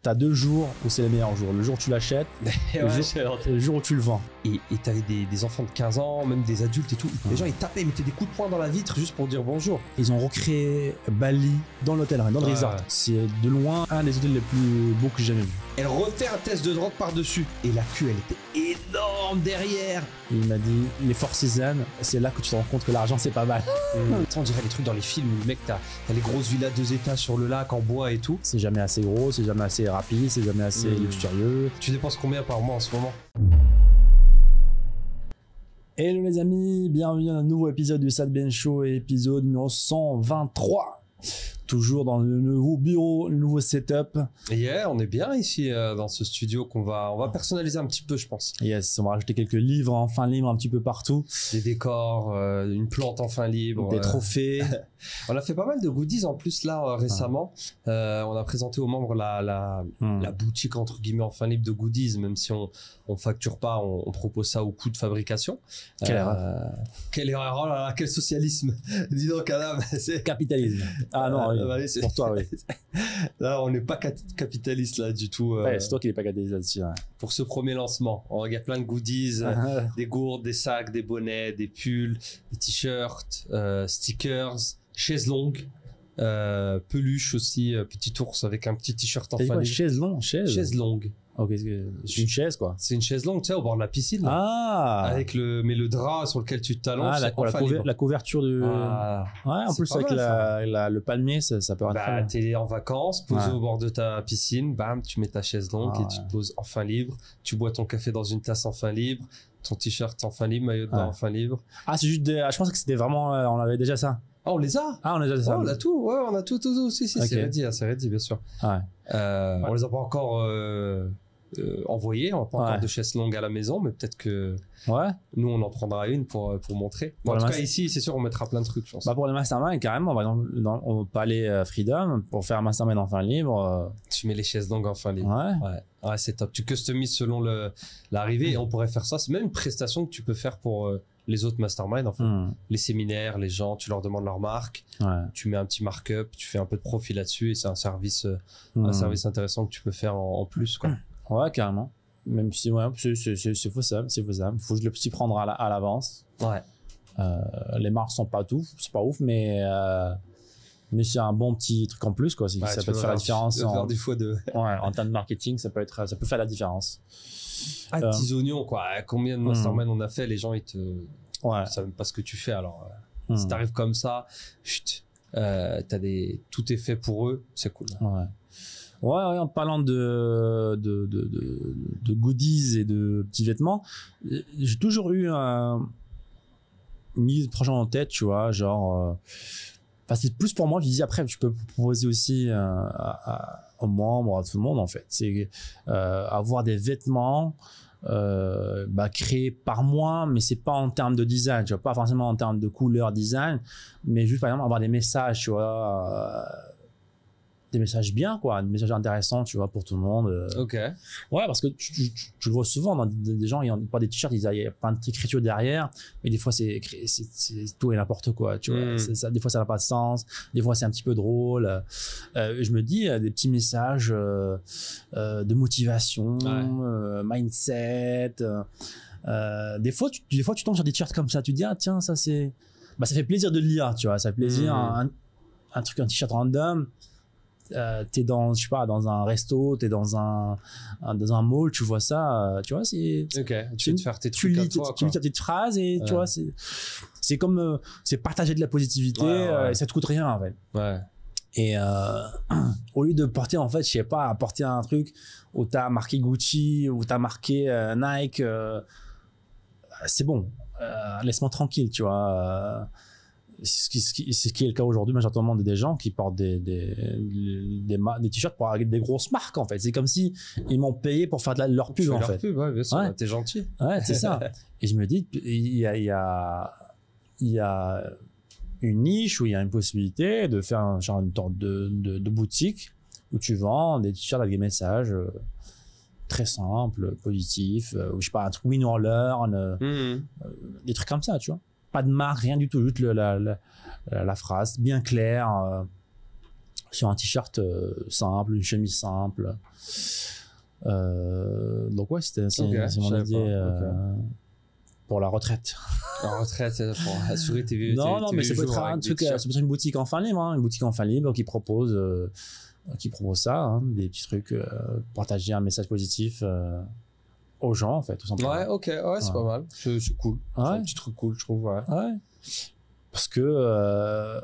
t'as 2 jours où c'est les meilleurs jours. Le jour où tu l'achètes, et le jour où tu le vends. Et t'avais des enfants de 15 ans, même des adultes et tout. Les gens, ils tapaient, ils mettaient des coups de poing dans la vitre juste pour dire bonjour. Ils ont recréé Bali dans l'hôtel, dans le resort. C'est de loin un des hôtels les plus beaux que j'ai jamais vu. Elle refait un test de drogue par-dessus. Et la queue, elle était énorme derrière. Et il m'a dit, les Four Seasons, c'est là que tu te rends compte que l'argent, c'est pas mal. On dirait les trucs dans les films où le mec, t'as les grosses villas 2 étages sur le lac en bois et tout. C'est jamais assez gros, c'est jamais assez rapide, c'est jamais assez luxurieux. Tu dépenses combien par mois en ce moment? Hello les amis, bienvenue dans un nouveau épisode du Sad Ben Show, épisode numéro 123. Toujours dans le nouveau bureau, le nouveau setup. On est bien ici dans ce studio qu'on va personnaliser un petit peu, je pense. Yes, on va rajouter quelques livres en fin libre un petit peu partout. Des décors, une plante en fin libre. Des trophées. On a fait pas mal de goodies en plus là récemment. On a présenté aux membres la boutique entre guillemets en fin libre de goodies, même si on facture pas, on propose ça au coût de fabrication. Quelle erreur. Quelle erreur, oh là là, quel socialisme. Dis donc Adam, c'est capitalisme. Ah non, oui. Pour toi, oui. Là, on n'est pas capitaliste là du tout. Ouais, c'est toi qui n'es pas capitaliste là-dessus. Ouais. Pour ce premier lancement, il y a plein de goodies, des gourdes, des sacs, des bonnets, des pulls, des t-shirts, stickers, chaises longues, peluche aussi, petit ours avec un petit t-shirt en fin libre. Chaise longue, chaise longue. Ok, c'est une chaise quoi. C'est une chaise longue, tu sais, au bord de la piscine. Ah. Avec le drap sur lequel tu t'allonges. La couverture de. Ouais, en plus avec le palmier, ça peut être. T'es en vacances, posé au bord de ta piscine, bam, tu mets ta chaise longue et tu te poses en fin libre. Tu bois ton café dans une tasse en fin libre, ton t-shirt en fin libre, maillot de bain en fin libre. Ah, c'est juste je pensais que c'était vraiment, on avait déjà ça. Ah, on les a. Ah, on a déjà ça. On a tout, ouais, on a tout, si, okay. c'est ready, bien sûr. Ouais. On les a pas encore envoyés, on n'a pas encore de chaise longue à la maison, mais peut-être que nous on en prendra une pour montrer. En tout cas ici, c'est sûr, on mettra plein de trucs, je pense. Pour les masterminds, carrément, par exemple, on peut aller Freedom pour faire un mastermind en fin libre. Tu mets les chaises longues en fin libre. Ouais, c'est top. Tu customises selon l'arrivée et on pourrait faire ça. C'est même une prestation que tu peux faire pour les autres masterminds, en fait. Les séminaires, les gens, tu leur demandes leur marque, tu mais un petit markup, tu fais un peu de profit là-dessus et c'est un service intéressant que tu peux faire en plus, quoi. Ouais, carrément. Même si, c'est faisable. Faut que je le puisse prendre à l'avance. Ouais. Les marques sont pas c'est pas ouf, mais c'est un bon petit truc en plus, quoi. Ça peut faire la différence. En termes de marketing, ça peut faire la différence. Petits oignons, quoi. Combien de mastermind on a fait, les gens, ils savent même pas ce que tu fais. Alors, si t'arrives comme ça, tout est fait pour eux, c'est cool. Ouais, en parlant de goodies et de petits vêtements, j'ai toujours eu une idée de projet en tête, tu vois, genre, c'est plus pour moi, je dis après, je peux proposer aussi aux membres, à tout le monde, en fait. C'est avoir des vêtements créés par moi, mais c'est pas en termes de design, tu vois, pas forcément en termes de couleur, design, mais juste, par exemple, avoir des messages, tu vois, des messages bien, quoi, des messages intéressants, tu vois, pour tout le monde. Ok. Ouais, parce que tu le vois souvent dans des gens, ils ont pas des t-shirts, il y a plein d'écriture derrière, mais des fois c'est tout et n'importe quoi, tu vois. Des fois ça n'a pas de sens, des fois c'est un petit peu drôle. Je me dis des petits messages de motivation, mindset. Des fois tu tombes sur des t-shirts comme ça, tu te dis tiens, ça c'est, ça fait plaisir de le lire, tu vois, ça fait plaisir, un t-shirt random. T'es dans, je sais pas, dans un resto, t'es dans un mall, tu vois ça, tu vois, c'est. Ok. Tu veux te faire tes trucs à toi, tu lis ta petite phrase et tu vois, c'est comme, c'est partager de la positivité, et ça te coûte rien, en fait. Ouais. Et au lieu de porter, en fait, je sais pas, porter un truc où t'as marqué Gucci, où t'as marqué Nike, c'est bon, laisse-moi tranquille, tu vois. Ce qui est le cas aujourd'hui majoritairement des gens qui portent des t-shirts pour avec des grosses marques, en fait. C'est comme si ils m'ont payé pour faire de leur pub, en fait. Pub, ouais, bien sûr. Ouais. T'es gentil. Ouais, c'est ça. Et je me dis, il y a une niche où il y a une possibilité de faire une sorte de boutique où tu vends des t-shirts avec des messages très simples, positifs, ou je sais pas, un truc win or learn, des trucs comme ça, tu vois. Pas de marque, rien du tout, juste la phrase bien claire, sur un t-shirt simple, une chemise simple. Donc ouais, c'est mon idée pour la retraite. La retraite, c'est pour assurer tes vieux. Non, mais ça peut être un truc, ça peut être une boutique en fin libre, une boutique en fin libre qui propose ça, des petits trucs, partager un message positif aux gens, en fait, tout simplement. Ouais, ok, ouais, c'est pas mal. C'est cool. C'est un petit truc cool, je trouve. Ouais. Parce que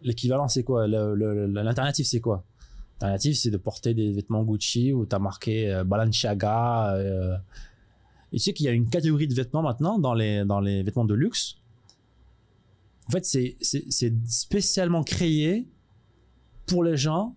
l'équivalent, c'est quoi? L'alternative, c'est quoi? L'alternative, c'est de porter des vêtements Gucci où tu as marqué Balenciaga. Et tu sais qu'il y a une catégorie de vêtements maintenant dans les vêtements de luxe. En fait, c'est spécialement créé pour les gens,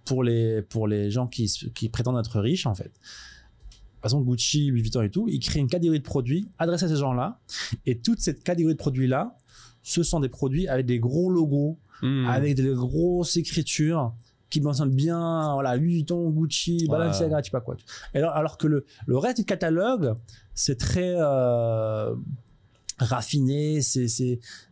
pour les gens qui prétendent être riches, en fait. De toute façon, Gucci, Louis Vuitton et tout, ils créent une catégorie de produits adressée à ces gens-là. Et toute cette catégorie de produits-là, ce sont des produits avec des gros logos, avec des grosses écritures qui mentionnent bien, voilà, Louis Vuitton, Gucci, Balenciaga, je sais pas quoi. Alors que le reste du catalogue, c'est très raffiné.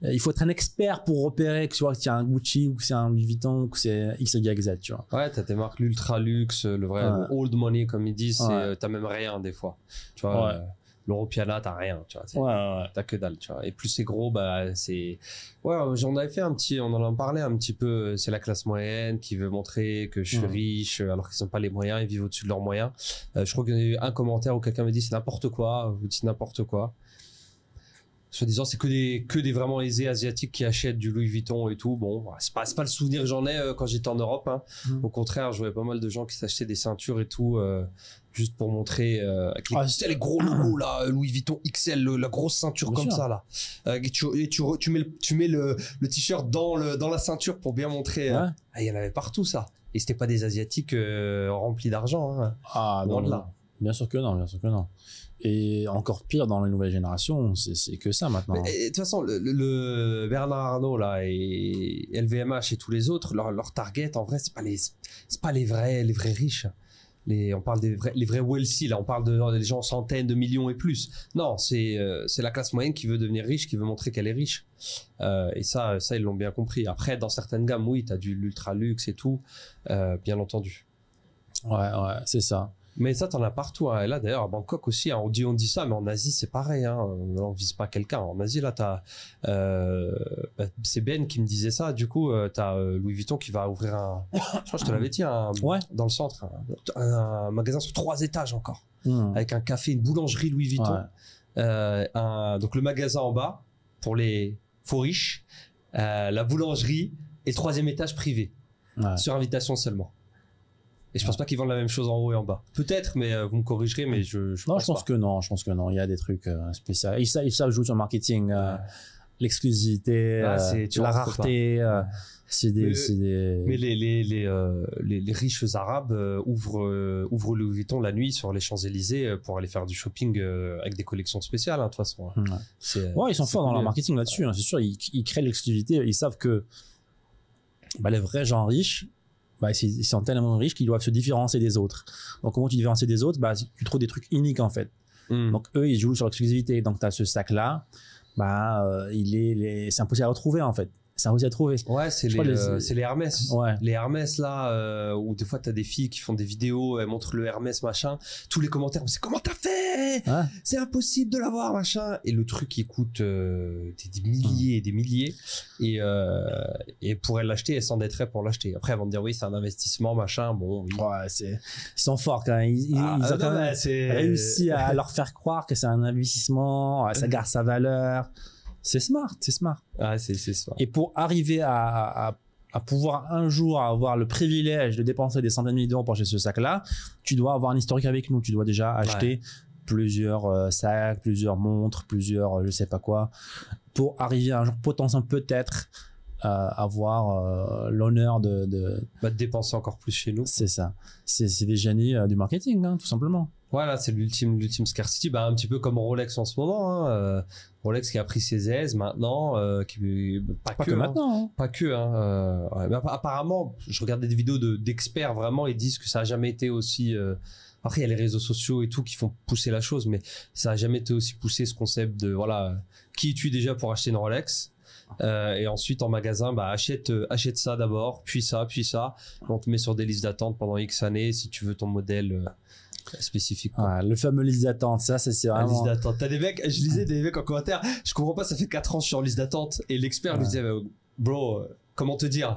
Il faut être un expert pour repérer que tu vois que c'est un Gucci ou que c'est un Louis Vuitton ou que c'est X, Y, Z, tu vois. Ouais, t'as tes marques l'ultra luxe, le vrai old money comme ils disent, t'as même rien des fois. Tu vois, l'Europiana, t'as rien, tu vois. T'as que dalle, tu vois. Et plus c'est gros, bah c'est. Ouais, j'en avais fait on en a parlé un petit peu. C'est la classe moyenne qui veut montrer que je suis riche alors qu'ils n'ont pas les moyens, ils vivent au-dessus de leurs moyens. Je crois qu'il y a eu un commentaire où quelqu'un me dit c'est n'importe quoi, vous dites n'importe quoi. Soi-disant, c'est que des vraiment aisés asiatiques qui achètent du Louis Vuitton et tout. Bon, c'est pas le souvenir que j'en ai quand j'étais en Europe. Hein. Au contraire, je voyais pas mal de gens qui s'achetaient des ceintures et tout, juste pour montrer avec les gros logos là, Louis Vuitton XL, la grosse ceinture comme ça là. Tu mets le t-shirt dans la ceinture pour bien montrer. Il y en avait partout ça. Et c'était pas des asiatiques remplis d'argent. Hein. Ah non, là. Bien sûr que non. Et encore pire dans les nouvelles générations, c'est que ça maintenant. De toute façon, le Bernard Arnault là et LVMH et tous les autres, leur target en vrai, c'est pas les vrais riches. On parle les vrais wealthy là, on parle des gens centaines de millions et plus. Non, c'est la classe moyenne qui veut devenir riche, qui veut montrer qu'elle est riche. Et ça ils l'ont bien compris. Après, dans certaines gammes, oui, t'as du l'ultra luxe et tout, bien entendu. Ouais, c'est ça. Mais ça, t'en as partout. Hein. Et là, d'ailleurs, à Bangkok aussi, hein, on dit ça, mais en Asie, c'est pareil. Hein. On vise pas quelqu'un. En Asie, là, c'est Ben qui me disait ça. Du coup, t'as Louis Vuitton qui va ouvrir je crois que je te l'avais dit, dans le centre, un magasin sur 3 étages encore, avec un café, une boulangerie Louis Vuitton. Donc le magasin en bas pour les faux riches, la boulangerie et le 3e étage privé, sur invitation seulement. Et je pense pas qu'ils vendent la même chose en haut et en bas. Peut-être, mais vous me corrigerez, mais je pense que non. Il y a des trucs spéciaux. Ils savent jouer sur le marketing, l'exclusivité, la rareté. Mais les riches arabes ouvrent Louis Vuitton la nuit sur les Champs-Élysées pour aller faire du shopping avec des collections spéciales, de toute façon. Ils sont forts dans leur marketing là-dessus. C'est sûr, ils créent l'exclusivité. Ils savent que les vrais gens riches, ils sont tellement riches qu'ils doivent se différencier des autres. Donc, comment tu différencies des autres? Tu trouves des trucs uniques, en fait. Donc, eux, ils jouent sur l'exclusivité. Donc, tu as ce sac-là, c'est impossible à retrouver, en fait. C'est impossible à trouver. Ouais, c'est les Hermès. Ouais. Les Hermès, là, où des fois, t'as des filles qui font des vidéos, elles montrent le Hermès, machin. Tous les commentaires, c'est comment t'as fait? C'est impossible de l'avoir, machin. Et le truc, il coûte des milliers et des milliers. Et pour l'acheter, elles s'endetteraient pour l'acheter. Après, elles vont te dire, oui, c'est un investissement, machin. Bon, oui. Ouais, ils sont forts quand même. Ils ont quand même réussi à leur faire croire que c'est un investissement, ça garde sa valeur. C'est smart. C'est smart. Et pour arriver à pouvoir un jour avoir le privilège de dépenser des centaines de milliers d'euros pour acheter ce sac-là, tu dois avoir un historique avec nous. Tu dois déjà acheter plusieurs sacs, plusieurs montres, plusieurs je sais pas quoi, pour arriver un jour potentiellement peut-être avoir l'honneur de dépenser encore plus chez nous. C'est ça. C'est des génies du marketing, tout simplement. Voilà, c'est l'ultime scarcity, un petit peu comme Rolex en ce moment. Hein. Rolex qui a pris ses aises maintenant, pas que maintenant. Hein. Pas que. Mais apparemment, je regardais des vidéos d'experts vraiment, ils disent que ça a jamais été aussi. Après, il y a les réseaux sociaux et tout qui font pousser la chose, mais ça a jamais été aussi poussé ce concept de qui es-tu déjà pour acheter une Rolex? Et ensuite en magasin, achète ça d'abord, puis ça. On te met sur des listes d'attente pendant X années si tu veux ton modèle spécifique. Ouais, le fameux liste d'attente, ça c'est vraiment. Liste d'attente. T'as des mecs, je lisais des mecs en commentaire, je comprends pas, ça fait 4 ans que je suis en liste d'attente et l'expert lui disait bro, comment te dire,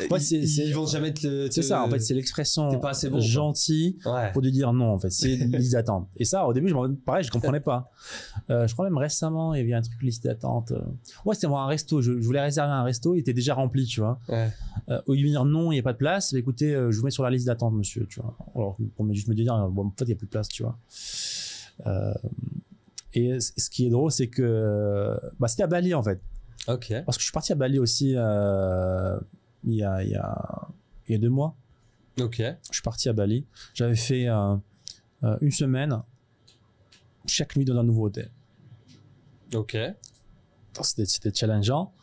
ils vont jamais c'est ça en fait, c'est l'expression t'es pas assez bon, gentil pour lui dire non en fait, c'est liste d'attente. Et ça au début pareil, je comprenais pas. Je crois même récemment il y avait un truc liste d'attente, c'était moi un resto, je voulais réserver un resto, il était déjà rempli, tu vois. Au lieu de dire non, il n'y a pas de place, écoutez, je vous mets sur la liste d'attente monsieur, tu vois. Alors pour juste me dire bon, en fait il n'y a plus de place, tu vois. Et ce qui est drôle c'est que c'était à Bali en fait. Ok. Parce que je suis parti à Bali aussi il y a 2 mois. Ok. Je suis parti à Bali. J'avais fait une semaine chaque nuit dans un nouveau hôtel. Ok. C'était challengeant.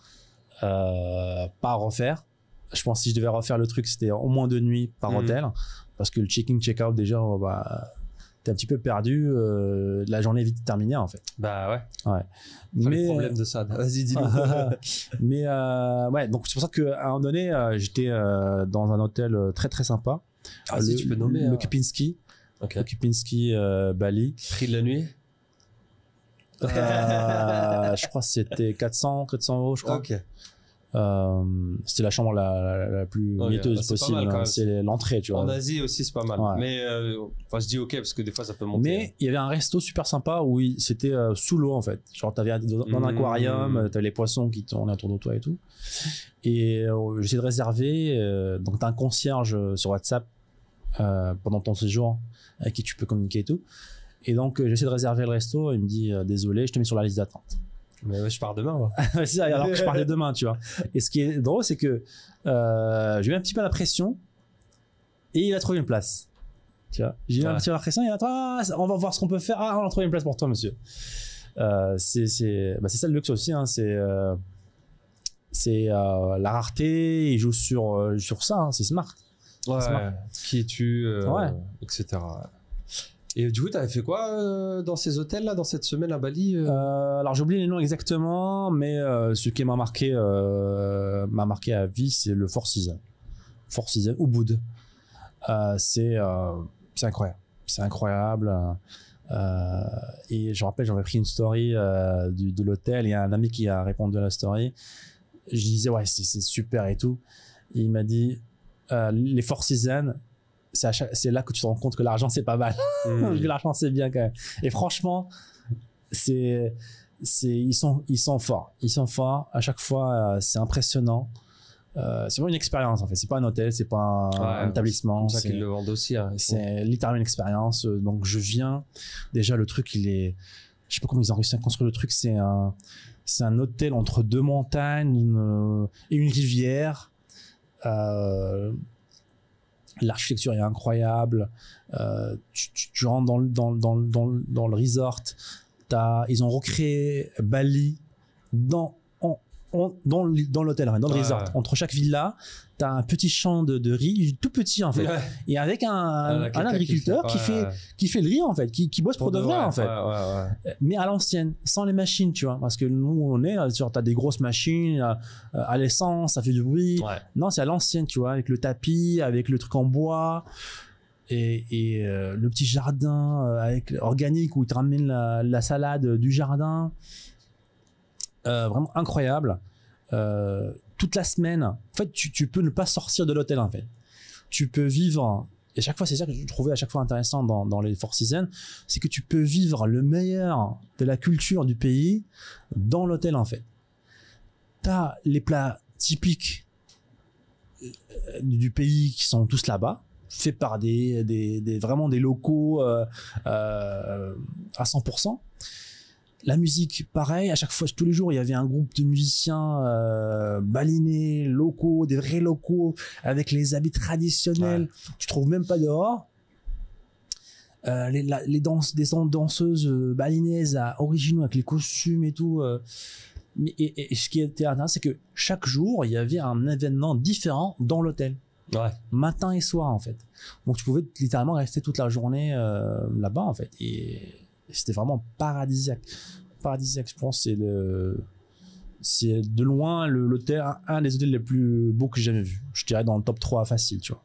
Pas à refaire. Je pense que si je devais refaire le truc, c'était au moins 2 nuits par hôtel. Parce que le check-in, check-out, déjà, t'es un petit peu perdu. La journée est vite terminée, en fait. Ouais. Mais le problème de ça. Vas-y, dis-nous. Mais donc c'est pour ça qu'à un moment donné, j'étais dans un hôtel très très sympa. Si tu peux nommer. Le Kempinski. Okay. Le Kempinski Bali. Prix de la nuit. Je crois que c'était 400 €, je crois. Ok. C'était la chambre la plus laiteuse possible. C'est l'entrée, tu vois. En Asie aussi, c'est pas mal. Mais je dis ok parce que des fois ça peut monter. Mais il y avait un resto super sympa où c'était sous l'eau en fait. Genre t'avais dans un aquarium, t'avais les poissons qui tournaient autour de toi et tout. Et j'essaie de réserver. Donc t'as un concierge sur WhatsApp pendant ton séjour avec qui tu peux communiquer et tout. Et donc j'essaie de réserver le resto. Il me dit désolé, je te mets sur la liste d'attente. Mais je pars demain, moi. C'est ça, alors que je parlais demain, tu vois. Et ce qui est drôle, c'est que j'ai eu un petit peu la pression et il a trouvé une place. Tu vois, j'ai eu un petit peu la pression, il a dit on va voir ce qu'on peut faire. On a trouvé une place pour toi, monsieur. C'est ça le luxe aussi, hein. C'est la rareté, il joue sur ça, hein. C'est smart. Smart. Qui es-tu, etc. Et du coup, t'avais fait quoi dans ces hôtels-là, dans cette semaine à Bali Alors, j'ai oublié les noms exactement, mais ce qui m'a marqué à vie, c'est le Four Seasons. Four Seasons, Ubud. C'est incroyable. C'est incroyable. Et je me rappelle, j'avais pris une story de l'hôtel. Il y a un ami qui a répondu à la story. Je disais, c'est super et tout. Et il m'a dit, les Four Seasons, c'est là que tu te rends compte que l'argent c'est pas mal. Que l'argent c'est bien quand même. Et franchement ils sont forts à chaque fois. C'est impressionnant. C'est vraiment une expérience en fait, c'est pas un hôtel, c'est pas un établissement, c'est comme ça qu'ils le vendent aussi, hein. C'est littéralement une expérience. Donc je viens, déjà le truc je sais pas comment ils ont réussi à construire le truc. C'est un hôtel entre 2 montagnes et une rivière. L'architecture est incroyable. Tu rentres dans le resort. Ils ont recréé Bali dans l'hôtel, dans le resort. Entre chaque villa, tu as un petit champ de riz, tout petit en fait. Et avec un agriculteur qui fait le riz en fait, qui bosse pour de vrai en fait. Mais à l'ancienne, sans les machines, tu vois. Parce que nous, tu as des grosses machines à l'essence, ça fait du bruit. Non, c'est à l'ancienne, tu vois, avec le tapis, avec le truc en bois. Et le petit jardin organique où ils te ramènent la salade du jardin. Vraiment incroyable. Toute la semaine, en fait, tu peux ne pas sortir de l'hôtel en fait. Tu peux vivre, et à chaque fois, c'est ça que je trouvais à chaque fois intéressant dans les Four Seasons, c'est que tu peux vivre le meilleur de la culture du pays dans l'hôtel en fait. T'as les plats typiques du pays qui sont tous là-bas, faits par vraiment des locaux à 100%. La musique, pareil, à chaque fois, tous les jours, il y avait un groupe de musiciens balinais, locaux, des vrais locaux, avec les habits traditionnels. Tu trouves même pas dehors. Des danseuses balinaises originaux avec les costumes et tout. Et ce qui était intéressant, c'est que chaque jour, il y avait un événement différent dans l'hôtel. Matin et soir, en fait. Donc, tu pouvais littéralement rester toute la journée là-bas, en fait. Et c'était vraiment paradisiaque. Je pense que c'est de loin l'hôtel, un des hôtels les plus beaux que j'ai jamais vu. Je dirais dans le top 3 facile, tu vois,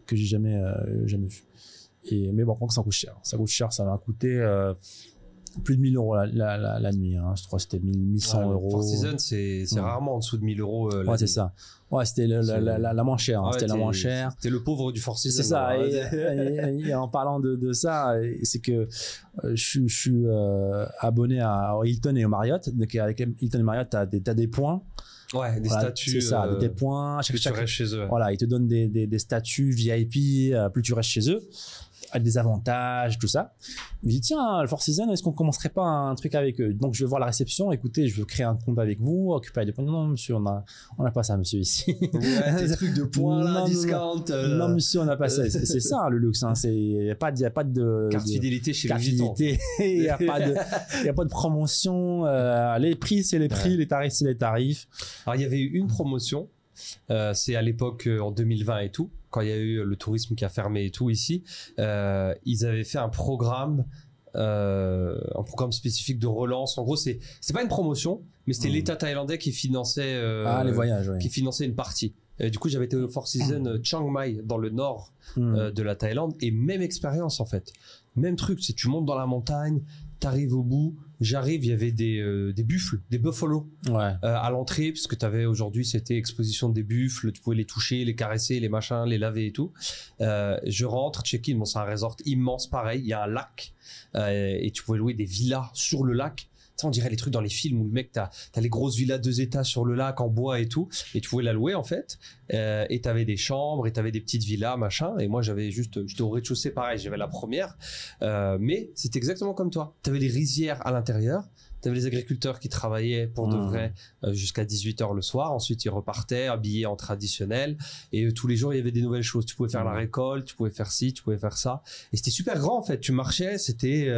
que j'ai jamais vu. Mais bon, ça coûte cher. Ça coûte cher, ça m'a coûté plus de 1 000 € la nuit. Hein. Je crois que c'était 1100 €. Four Seasons, c'est rarement en dessous de 1 000 € ouais, c'est ça. Ouais, c'était la moins chère. Hein. C'était la moins chère. C'était le pauvre du Four Seasons. C'est ça. Et en parlant de ça, c'est que je suis abonné à Hilton et au Marriott. Donc avec Hilton et Marriott, t'as des points. Ouais, des statuts. C'est ça, des points. Plus tu restes chez eux. Voilà, ils te donnent des statuts VIP, plus tu restes chez eux. Avec des avantages, tout ça. Je me dis, tiens, le Four Seasons, est-ce qu'on commencerait pas un truc avec eux? Donc, je vais voir la réception. Écoutez, je veux créer un compte avec vous, occuper des points. Non, monsieur, on a pas ça, monsieur, ici. Ouais, des trucs de points, là, discount. Non, monsieur, on n'a pas ça. C'est ça, le luxe, hein. Il n'y a pas de carte fidélité chez Louis Vuitton. Il n'y a pas de promotion. Les prix, c'est les prix. Les tarifs, c'est les tarifs. Alors, il y avait eu une promotion. C'est à l'époque, en 2020 et tout, quand il y a eu le tourisme qui a fermé et tout ici, ils avaient fait un programme spécifique de relance. En gros, c'est pas une promotion, mais c'était l'État thaïlandais qui finançait les voyages, ouais. qui finançait une partie. Du coup, j'avais été au Four Seasons Chiang Mai dans le nord de la Thaïlande, et même expérience en fait, même truc. C'est tu montes dans la montagne, t'arrives au bout. J'arrive, il y avait des buffles, des buffalo à l'entrée, parce que t'avais aujourd'hui, c'était exposition des buffles, tu pouvais les toucher, les caresser, les machins, les laver et tout. Je rentre, check-in, bon, c'est un resort immense, pareil, il y a un lac, et tu pouvais louer des villas sur le lac. On dirait les trucs dans les films où le mec t'as les grosses villas 2 étages sur le lac en bois et tout, et tu pouvais la louer en fait, et t'avais des chambres et t'avais des petites villas machin, et moi j'étais au rez-de-chaussée, pareil, j'avais la première, mais c'était exactement comme toi, t'avais les rizières à l'intérieur, t'avais les agriculteurs qui travaillaient pour de vrai jusqu'à 18h le soir, ensuite ils repartaient habillés en traditionnel, et tous les jours il y avait des nouvelles choses, tu pouvais faire la récolte, tu pouvais faire ci, tu pouvais faire ça, et c'était super grand en fait, tu marchais, c'était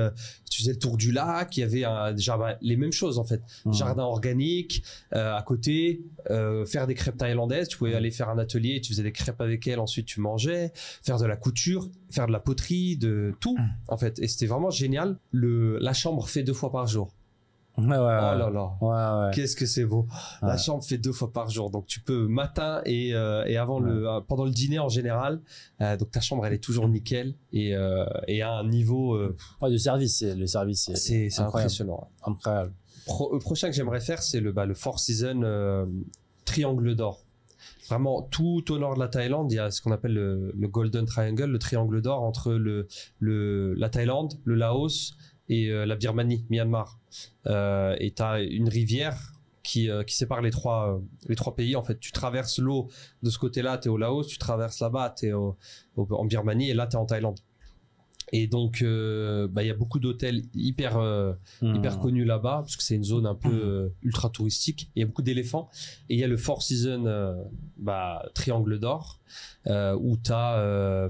tu faisais le tour du lac, il y avait déjà les mêmes choses en fait, jardin organique à côté, faire des crêpes thaïlandaises, tu pouvais aller faire un atelier, tu faisais des crêpes avec elle, ensuite tu mangeais, faire de la couture, faire de la poterie, de tout en fait, et c'était vraiment génial. La chambre fait 2 fois par jour. Ouais. Oh là là. Ouais. Qu'est-ce que c'est beau. La chambre fait 2 fois par jour. Donc, tu peux matin et avant pendant le dîner en général. Donc, ta chambre, elle est toujours nickel et à un niveau, le service, c'est impressionnant. Incroyable. Prochain que j'aimerais faire, c'est le Four Seasons, Triangle d'Or. Vraiment, tout au nord de la Thaïlande, il y a ce qu'on appelle le Golden Triangle, le triangle d'or entre la Thaïlande, le Laos et la Birmanie, Myanmar. Et t'as une rivière qui sépare les trois pays. En fait, tu traverses l'eau de ce côté-là, t'es au Laos, tu traverses là-bas, t'es en Birmanie, et là t'es en Thaïlande. Et donc, il y a beaucoup d'hôtels hyper connus là-bas, parce que c'est une zone un peu ultra touristique. Il y a beaucoup d'éléphants. Et il y a le Four Seasons Triangle d'Or, où t'as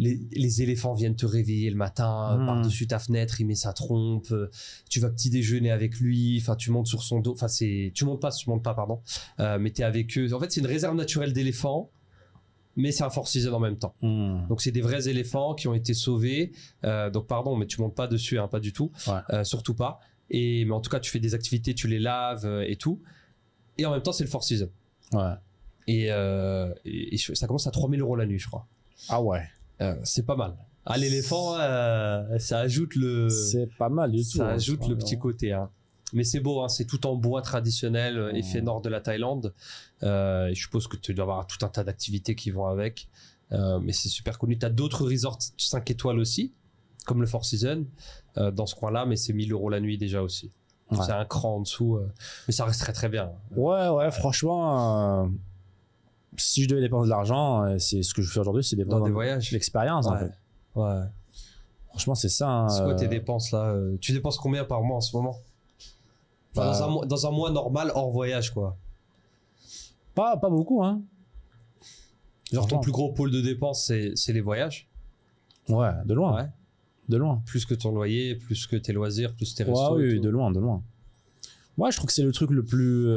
les éléphants viennent te réveiller le matin par-dessus ta fenêtre, il met sa trompe, tu vas petit déjeuner avec lui, enfin tu montes sur son dos, enfin tu montes pas pardon, mais t'es avec eux. En fait, c'est une réserve naturelle d'éléphants, mais c'est un Four Seasons en même temps. Donc c'est des vrais éléphants qui ont été sauvés. Donc pardon, mais tu montes pas dessus, hein, pas du tout, surtout pas. Mais en tout cas, tu fais des activités, tu les laves et tout. Et en même temps, c'est le Four Seasons. Ouais. Et ça commence à 3 000 € la nuit, je crois. Ah ouais. C'est pas mal. L'éléphant, ça ajoute c'est pas mal du tout. Ça ajoute le petit côté. Hein. Mais c'est beau, hein, c'est tout en bois traditionnel, effet nord de la Thaïlande. Je suppose que tu dois avoir tout un tas d'activités qui vont avec. Mais c'est super connu. Tu as d'autres resorts 5 étoiles aussi, comme le Four Seasons, dans ce coin-là, mais c'est 1 000 € la nuit déjà aussi. Ouais. C'est un cran en dessous, mais ça reste très très bien. Ouais, franchement, si je devais dépenser de l'argent, c'est ce que je fais aujourd'hui, c'est dépenser dans des voyages, l'expérience en fait. Ouais. Franchement, c'est ça. Hein, c'est quoi tes dépenses là Tu dépenses combien par mois en ce moment? Dans un mois normal hors voyage, quoi. Pas beaucoup, hein. Genre ton plus gros pôle de dépenses, c'est les voyages? Ouais, de loin. Ouais. De loin. Plus que ton loyer, plus que tes loisirs, plus tes restos. Oui, de loin. Ouais, je trouve que c'est le truc le plus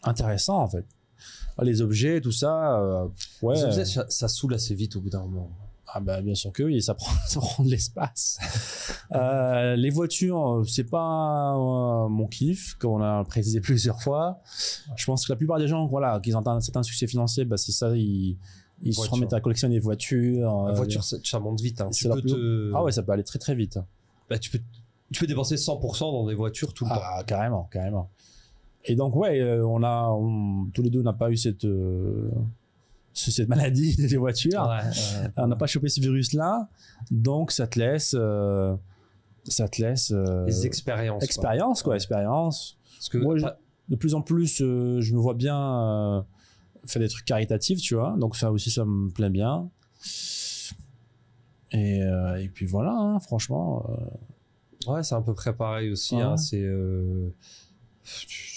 intéressant en fait. Les objets, tout ça, ouais. Les objets, ça saoule assez vite au bout d'un moment. Ah bah bien sûr que oui, ça prend de l'espace. Les voitures, c'est pas mon kiff, comme on a précisé plusieurs fois. Je pense que la plupart des gens, voilà, qui ont un certain succès financier, bah c'est ça, ils se remettent à collectionner des voitures. La voiture, ça monte vite. Hein. Ah ouais, ça peut aller très très vite. Bah, tu peux dépenser 100% dans des voitures tout le temps. Ah carrément. Et donc ouais, tous les deux, on n'a pas eu cette maladie des voitures. Ouais. On n'a pas chopé ce virus-là, donc ça te laisse des expériences. Expérience. Parce que moi, de plus en plus, je me vois bien faire des trucs caritatifs, tu vois. Donc ça aussi, ça me plaît bien. Et puis voilà, hein, franchement. Ouais, c'est à peu près pareil aussi. Ouais. Hein, c'est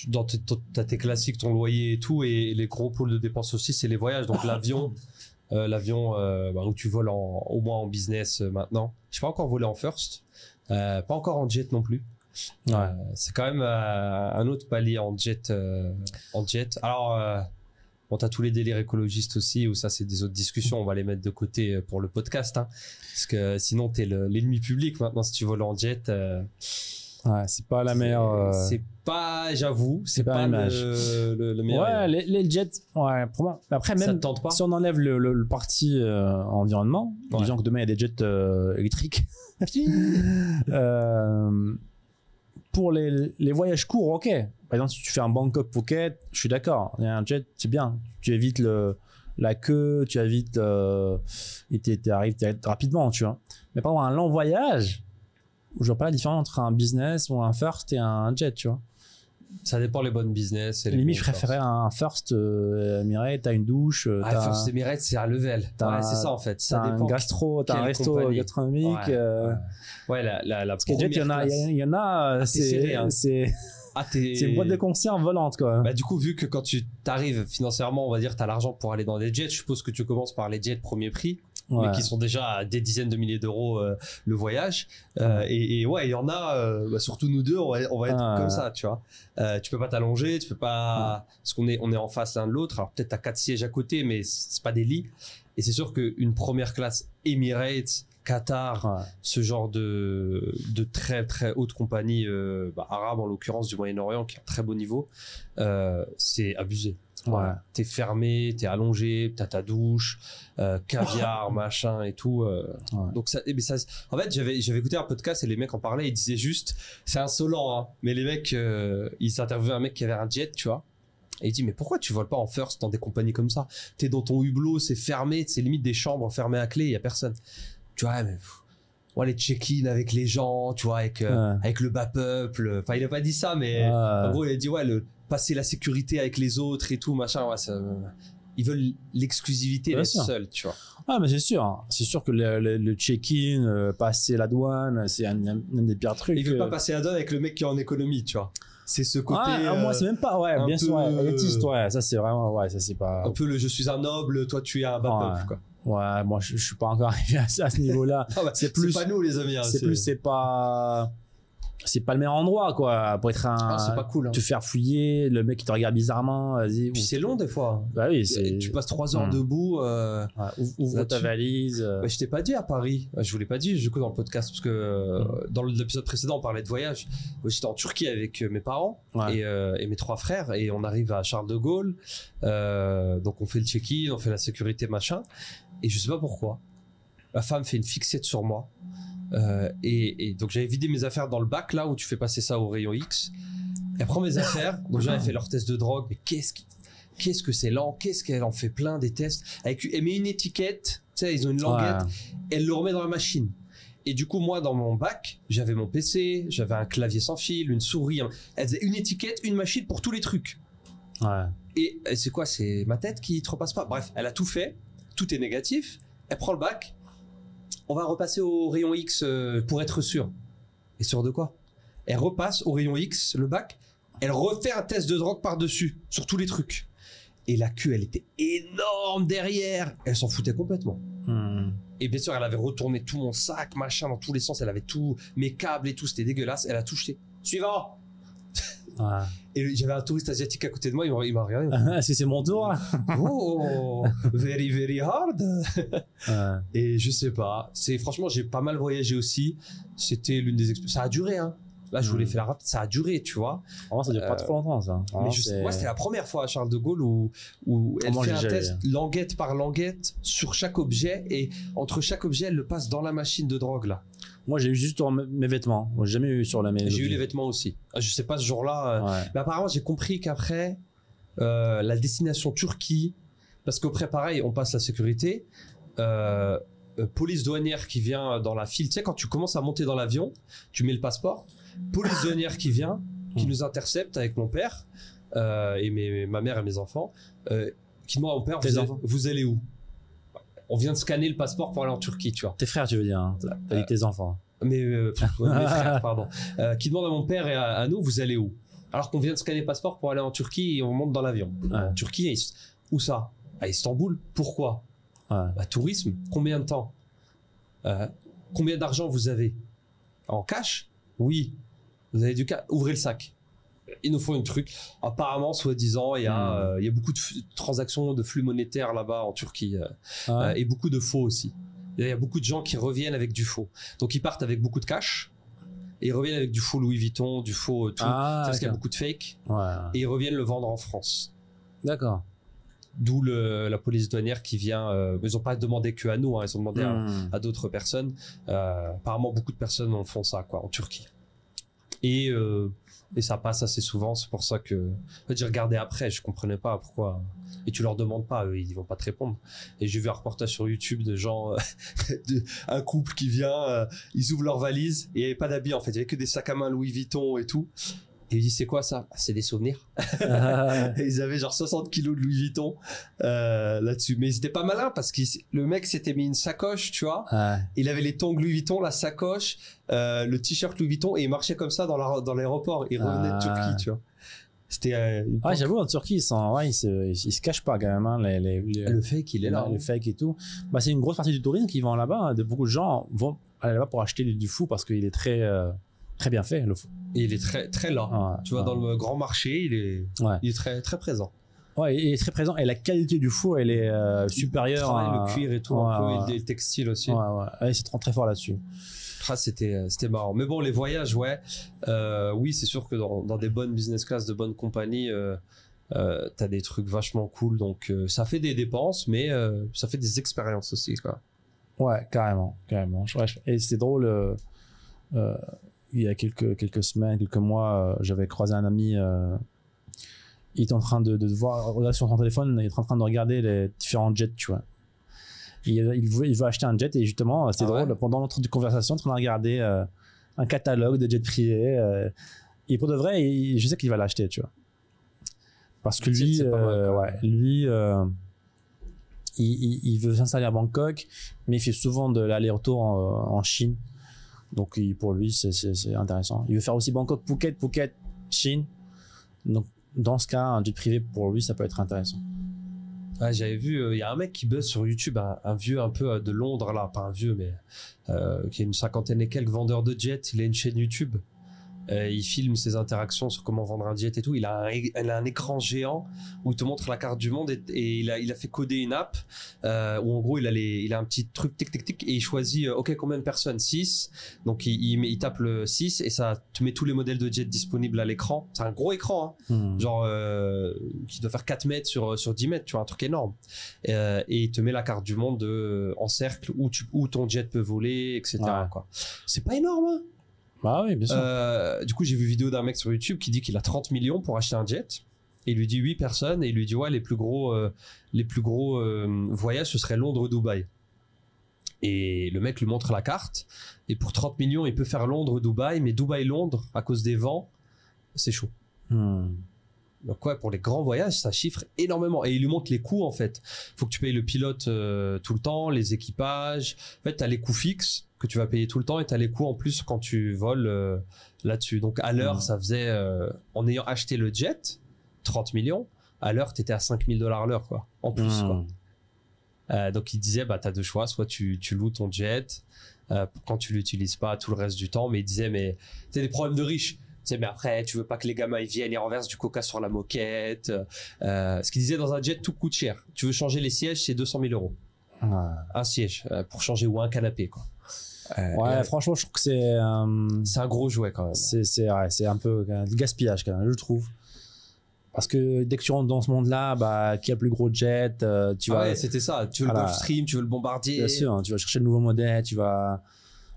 dans tes classiques, ton loyer et tout, et les gros pôles de dépenses aussi, c'est les voyages. Donc l'avion, où tu voles au moins en business maintenant. Je n'ai pas encore volé en first, pas encore en jet non plus. Ouais. C'est quand même un autre palier en jet. Alors, t'as tous les délires écologistes aussi, où ça c'est des autres discussions, on va les mettre de côté pour le podcast, hein, parce que sinon t'es l'ennemi public maintenant si tu voles en jet. Ouais, c'est pas la meilleure. C'est pas, j'avoue, c'est pas le meilleur. Ouais, les jets, ouais, pour moi. Après, même tente pas. Si on enlève le parti environnement, disons que demain il y a des jets électriques. Pour les voyages courts, ok. Par exemple, si tu fais un Bangkok-Phuket, je suis d'accord. Il y a un jet, c'est bien. Tu évites la queue, tu évites et t'arrives rapidement, tu vois. Mais par exemple, un long voyage, je vois pas la différence entre un business ou un first et un jet, tu vois. Ça dépend les bonnes business. Limite, je préférais un first Emirates, t'as une douche. First Emirates, c'est un level. Ouais, c'est ça en fait. Ça dépend. T'as un resto gastronomique. Ouais, la parce que jet, il y en a, c'est une boîte de conserve volante, quoi. Bah, du coup, vu que quand tu t'arrives financièrement, on va dire, t'as l'argent pour aller dans des jets, je suppose que tu commences par les jets premier prix. Ouais. Mais qui sont déjà à des dizaines de milliers d'euros le voyage. Et ouais, il y en a, surtout nous deux, on va être comme ça, tu vois. Tu peux pas t'allonger, tu peux pas... Parce qu'on est en face l'un de l'autre. Alors peut-être t'as 4 sièges à côté, mais c'est pas des lits. Et c'est sûr qu'une première classe Emirates, Qatar, ce genre de très très haute compagnie arabe en l'occurrence du Moyen-Orient, qui a un très beau niveau, c'est abusé. Ouais. T'es fermé, t'es allongé, t'as ta douche, caviar, machin et tout. Donc ça, en fait, j'avais écouté un podcast et les mecs en parlaient, ils disaient juste, c'est insolent, hein, mais les mecs, ils interviewaient un mec qui avait un jet, tu vois. Et il dit, mais pourquoi tu voles pas en first dans des compagnies comme ça? T'es dans ton hublot, c'est fermé, c'est limite des chambres fermées à clé, il y a personne. Tu vois, mais les check-in avec les gens, tu vois, avec le bas peuple. Enfin, il a pas dit ça, mais en gros, il a dit, passer la sécurité avec les autres et tout, machin, ils veulent l'exclusivité d'être seuls, tu vois. Ah, mais c'est sûr que le check-in, passer la douane, c'est un des pires trucs. Il veut pas passer la douane avec le mec qui est en économie, tu vois. C'est ce côté. Moi, c'est même pas, bien sûr, élitiste, ça c'est vraiment, ça c'est pas. Un peu je suis un noble, toi tu es un bas peuple, quoi. Ouais, moi je suis pas encore arrivé à ce niveau-là. C'est pas nous les amis. Hein, c'est pas le meilleur endroit, quoi, pour être c'est pas cool, hein. Te faire fouiller, le mec qui te regarde bizarrement, vas-y. Puis c'est long des fois. Bah oui, tu passes 3 heures debout. Ouvre ta valise. Je t'ai pas dit à Paris. Je vous l'ai pas dit du coup dans le podcast parce que dans l'épisode précédent on parlait de voyage. J'étais en Turquie avec mes parents et mes 3 frères et on arrive à Charles de Gaulle. Donc on fait le check-in, on fait la sécurité machin. Et je sais pas pourquoi, ma femme fait une fixette sur moi. Et donc j'avais vidé mes affaires dans le bac là où tu fais passer ça au rayon X. Elle prend mes affaires, donc j'avais fait leur test de drogue, mais qu'est-ce que c'est lent, qu'est-ce qu'elle en fait plein des tests. Elle met une étiquette, tu sais, ils ont une languette, elle le remet dans la machine. Et du coup moi dans mon bac, j'avais mon PC, j'avais un clavier sans fil, une souris, elle faisait une étiquette, une machine pour tous les trucs. Et c'est quoi, c'est ma tête qui te repasse pas. Bref, elle a tout fait, tout est négatif, elle prend le bac. On va repasser au rayon X pour être sûr. Et sûr de quoi? Elle repasse au rayon X, le bac, elle refait un test de drogue par-dessus, sur tous les trucs. Et la queue, elle était énorme derrière. Elle s'en foutait complètement. Et bien sûr, elle avait retourné tout mon sac, machin, dans tous les sens. Elle avait tout, mes câbles et tout, c'était dégueulasse. Elle a tout jeté. Suivant. Ouais. Et j'avais un touriste asiatique à côté de moi, il m'a regardé. Est-ce que c'est mon tour? Oh, very, very hard. Ouais. Et je sais pas. Franchement, j'ai pas mal voyagé aussi. C'était l'une des expériences. Ça a duré, hein. Là, je voulais faire la rapide. Ça a duré, tu vois. Vraiment, ça dure pas trop longtemps, ça. Vraiment, moi, c'était la première fois à Charles de Gaulle où elle fait un test languette par languette sur chaque objet et entre chaque objet, elle le passe dans la machine de drogue, là. Moi, j'ai eu juste sur mes vêtements. Moi, j'ai jamais eu sur la maison. J'ai eu les vêtements aussi. Je sais pas ce jour-là. Ouais. Mais apparemment, j'ai compris qu'après, la destination Turquie, parce qu'après, pareil, on passe la sécurité. Police douanière qui vient dans la file. Tu sais, quand tu commences à monter dans l'avion, tu mets le passeport. Police douanière qui vient, qui nous intercepte avec mon père et ma mère et mes enfants, qui demande à mon père, vous allez où? On vient de scanner le passeport pour aller en Turquie, tu vois. Tes frères, tu veux dire, hein. T'as dit tes enfants. Mes frères, pardon. Qui demande à mon père et à nous, vous allez où? Alors qu'on vient de scanner le passeport pour aller en Turquie et on monte dans l'avion. Ouais. Turquie, où ça? À Istanbul. Pourquoi? Ouais. Tourisme. Combien de temps? Combien d'argent vous avez? En cash? Oui. Vous avez du cash? Ouvrez le sac. Il nous faut un truc. Apparemment, soi-disant, il y a beaucoup de transactions de flux monétaires là-bas en Turquie et beaucoup de faux aussi. Il y a beaucoup de gens qui reviennent avec du faux. Donc, ils partent avec beaucoup de cash et ils reviennent avec du faux Louis Vuitton, du faux tout. Parce qu'il y a beaucoup de fake. Ouais. Et ils reviennent le vendre en France. D'accord. D'où la police douanière qui vient. Ils n'ont pas demandé que à nous, hein, ils ont demandé à d'autres personnes. Apparemment, beaucoup de personnes font ça, quoi, en Turquie. Et ça passe assez souvent. C'est pour ça que en fait, j'ai regardé après. Je comprenais pas pourquoi. Et tu leur demandes pas, eux, ils vont pas te répondre. Et j'ai vu un reportage sur YouTube de gens, un couple qui vient, ils ouvrent leur valise et il n'y avait pas d'habits en fait. Il y avait que des sacs à main Louis Vuitton et tout. Et ils disent c'est quoi ça? C'est des souvenirs. Et ils avaient genre 60 kilos de Louis Vuitton là-dessus. Mais ils étaient pas malins parce que le mec s'était mis une sacoche, tu vois. Il avait les tongs Louis Vuitton, la sacoche, le t-shirt Louis Vuitton et il marchait comme ça dans l'aéroport. Il revenait de Turquie, tu vois. C'était j'avoue, en Turquie, ils se cachent pas quand même. Hein, le fake, il est là. Le fake et tout. Bah, c'est une grosse partie du tourisme qui vont là-bas. Beaucoup de gens vont aller là-bas pour acheter du fou parce qu'il est très bien fait, le fou. Et il est très, très là. Tu vois, dans le grand marché, il est très, très présent. Ouais, il est très présent. Et la qualité du four, elle est supérieure. Le cuir et tout, un peu, et le textile aussi. Ouais, c'est très fort là-dessus. C'était marrant. Mais bon, les voyages, oui, c'est sûr que dans des bonnes business class, de bonnes compagnies, t'as des trucs vachement cool. Donc, ça fait des dépenses, mais ça fait des expériences aussi, quoi. Ouais, carrément. Et c'est drôle. Il y a quelques semaines, quelques mois, j'avais croisé un ami. Il était en train de voir sur son téléphone, il est en train de regarder les différents jets, tu vois. Il veut acheter un jet et justement, c'était drôle. Pendant notre conversation, en train de regarder un catalogue de jets privés. Et pour de vrai, je sais qu'il va l'acheter, tu vois. Parce que lui, il veut s'installer à Bangkok, mais il fait souvent de l'aller-retour en Chine. Donc pour lui, c'est intéressant. Il veut faire aussi Bangkok, Phuket, Chine. Donc dans ce cas, un jet privé pour lui, ça peut être intéressant. Ouais, j'avais vu, il y a un mec qui buzz sur YouTube, un vieux un peu de Londres, là, pas un vieux, mais qui a une cinquantaine et quelques vendeurs de jets. Il a une chaîne YouTube. Il filme ses interactions sur comment vendre un jet et tout. Il a un écran géant où il te montre la carte du monde et il a fait coder une app où en gros il a un petit truc tic et il choisit ok, combien de personnes? 6. Donc il tape le 6 et ça te met tous les modèles de jet disponibles à l'écran. C'est un gros écran, hein. Genre qui doit faire 4 mètres sur 10 mètres, tu vois, un truc énorme. Et il te met la carte du monde en cercle où ton jet peut voler, etc. Quoi. C'est pas énorme, hein. Bah oui, bien sûr. Du coup, j'ai vu une vidéo d'un mec sur YouTube qui dit qu'il a 30 millions pour acheter un jet. Et il lui dit 8 personnes. Et il lui dit, ouais, les plus gros voyages, ce serait Londres-Dubaï. Et le mec lui montre la carte. Et pour 30 millions, il peut faire Londres-Dubaï. Mais Dubaï-Londres, à cause des vents, c'est chaud. Donc ouais, pour les grands voyages, ça chiffre énormément. Et il lui montre les coûts, en fait. Faut que tu payes le pilote tout le temps, les équipages. En fait, t'as les coûts fixes que tu vas payer tout le temps et t'as les coûts en plus quand tu voles là-dessus. Donc à l'heure, ça faisait, en ayant acheté le jet, 30 millions, à l'heure, t'étais à $5,000 l'heure, quoi. En plus, quoi. Donc il disait, bah t'as deux choix, soit tu loues ton jet quand tu l'utilises pas tout le reste du temps. Mais il disait, mais c'est des problèmes de riches. sais, mais après, tu veux pas que les gamins ils viennent, ils renversent du coca sur la moquette. Ce qu'ils disaient dans un jet, tout coûte cher. Tu veux changer les sièges, c'est 200 000 euros. Un siège pour changer ou un canapé, quoi. Franchement, je trouve que c'est un gros jouet quand même. C'est un peu du gaspillage quand même, je trouve. Parce que dès que tu rentres dans ce monde-là, bah, qui a le plus gros jet, tu vas. Ouais, c'était ça. Tu veux le Gulfstream, tu veux le Bombardier. Bien sûr, hein, tu vas chercher le nouveau modèle, tu vas.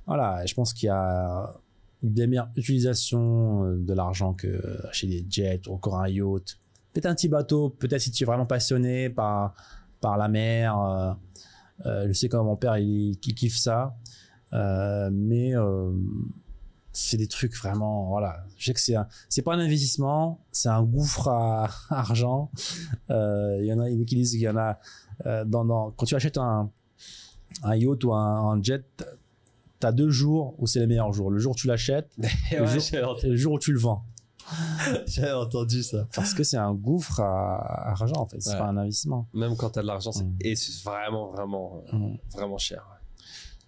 Voilà, je pense qu'il y a des meilleures utilisations de l'argent que acheter des jets ou encore un yacht. Peut-être un petit bateau, peut-être si tu es vraiment passionné par la mer. Je sais que mon père, il kiffe ça. Mais c'est des trucs vraiment, voilà. Je sais que c'est pas un investissement, c'est un gouffre à argent. Il y en a qui disent qu'il y en a quand tu achètes un yacht ou un jet, t'as 2 jours où c'est les meilleurs jours. Le jour où tu l'achètes, et le jour où tu le vends. J'avais entendu ça. Parce que c'est un gouffre à argent en fait, c'est pas un investissement. Même quand t'as de l'argent, et c'est vraiment, vraiment cher.